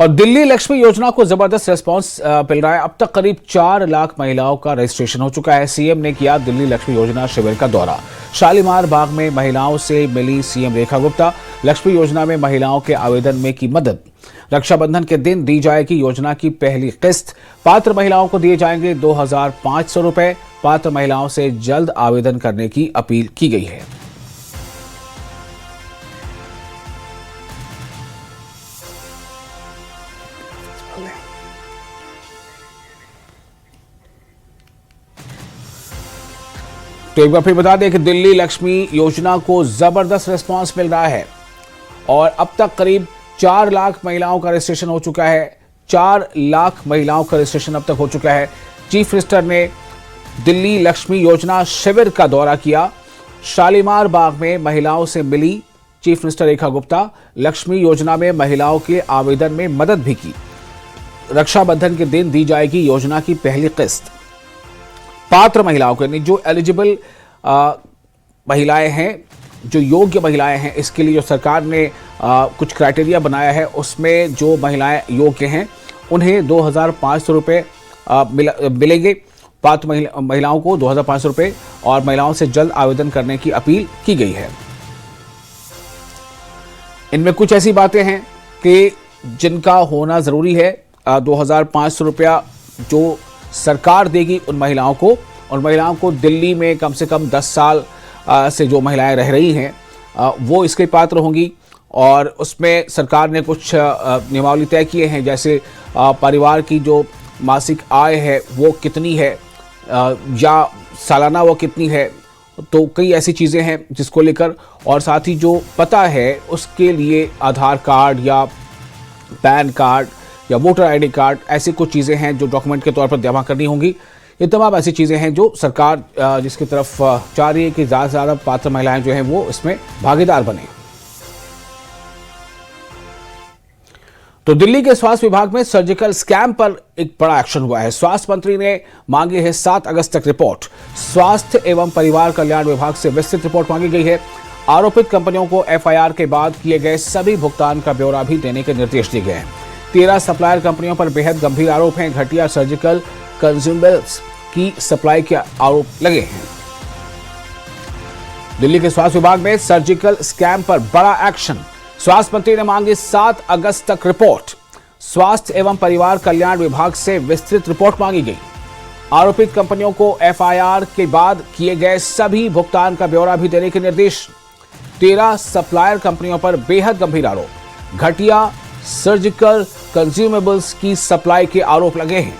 और दिल्ली लक्ष्मी योजना को जबरदस्त रिस्पांस मिल रहा है। अब तक करीब 4 लाख महिलाओं का रजिस्ट्रेशन हो चुका है। सीएम ने किया दिल्ली लक्ष्मी योजना शिविर का दौरा। शालीमार बाग में महिलाओं से मिली सीएम रेखा गुप्ता। लक्ष्मी योजना में महिलाओं के आवेदन में की मदद। रक्षाबंधन के दिन दी जाएगी योजना की पहली किस्त। पात्र महिलाओं को दिए जाएंगे 2500 रुपए। पात्र महिलाओं से जल्द आवेदन करने की अपील की गई है। तो एक बार फिर बता दें कि दिल्ली लक्ष्मी योजना को जबरदस्त रिस्पांस मिल रहा है और अब तक करीब 4 लाख महिलाओं का रजिस्ट्रेशन हो चुका है। 4 लाख महिलाओं का रजिस्ट्रेशन अब तक हो चुका है। चीफ मिनिस्टर ने दिल्ली लक्ष्मी योजना शिविर का दौरा किया। शालीमार बाग में महिलाओं से मिली चीफ मिनिस्टर रेखा गुप्ता। लक्ष्मी योजना में महिलाओं के आवेदन में मदद भी की। रक्षाबंधन के दिन दी जाएगी योजना की पहली किस्त। पात्र महिलाओं के जो एलिजिबल महिलाएं हैं, जो योग्य महिलाएं हैं, इसके लिए जो सरकार ने कुछ क्राइटेरिया बनाया है, उसमें जो महिलाएं योग्य हैं उन्हें 2500 रुपये मिलेंगे। पात्र महिलाओं को 2500 रुपये और महिलाओं से जल्द आवेदन करने की अपील की गई है। इनमें कुछ ऐसी बातें हैं कि जिनका होना जरूरी है। 2500 रुपया जो सरकार देगी उन महिलाओं को दिल्ली में कम से कम 10 साल से जो महिलाएं रह रही हैं वो इसके पात्र होंगी। और उसमें सरकार ने कुछ नियमावली तय किए हैं, जैसे परिवार की जो मासिक आय है वो कितनी है या सालाना वो कितनी है। तो कई ऐसी चीज़ें हैं जिसको लेकर, और साथ ही जो पता है उसके लिए आधार कार्ड या पैन कार्ड या वोटर आईडी कार्ड, ऐसी कुछ चीज़ें हैं जो डॉक्यूमेंट के तौर पर जमा करनी होंगी। ये तमाम ऐसी चीज़ें हैं जो सरकार जिसकी तरफ चाह रही है कि ज़्यादा से ज़्यादा पात्र महिलाएं जो हैं वो इसमें भागीदार बने। तो दिल्ली के स्वास्थ्य विभाग में सर्जिकल स्कैम पर एक बड़ा एक्शन हुआ है। स्वास्थ्य मंत्री ने मांगी है 7 अगस्त तक रिपोर्ट। स्वास्थ्य एवं परिवार कल्याण विभाग से विस्तृत रिपोर्ट मांगी गई है। आरोपित कंपनियों को एफआईआर के बाद किए गए सभी भुगतान का ब्यौरा भी देने के निर्देश दिए गए हैं। 13 सप्लायर कंपनियों पर बेहद गंभीर आरोप हैं। घटिया सर्जिकल कंज्यूमेबल्स की सप्लाई के आरोप लगे हैं। दिल्ली के स्वास्थ्य विभाग में सर्जिकल स्कैम पर बड़ा एक्शन। स्वास्थ्य मंत्री ने मांगी 7 अगस्त तक रिपोर्ट। स्वास्थ्य एवं परिवार कल्याण विभाग से विस्तृत रिपोर्ट मांगी गई। आरोपित कंपनियों को एफआईआर के बाद किए गए सभी भुगतान का ब्यौरा भी देने के निर्देश। 13 सप्लायर कंपनियों पर बेहद गंभीर आरोप। घटिया सर्जिकल कंज्यूमेबल्स की सप्लाई के आरोप लगे हैं।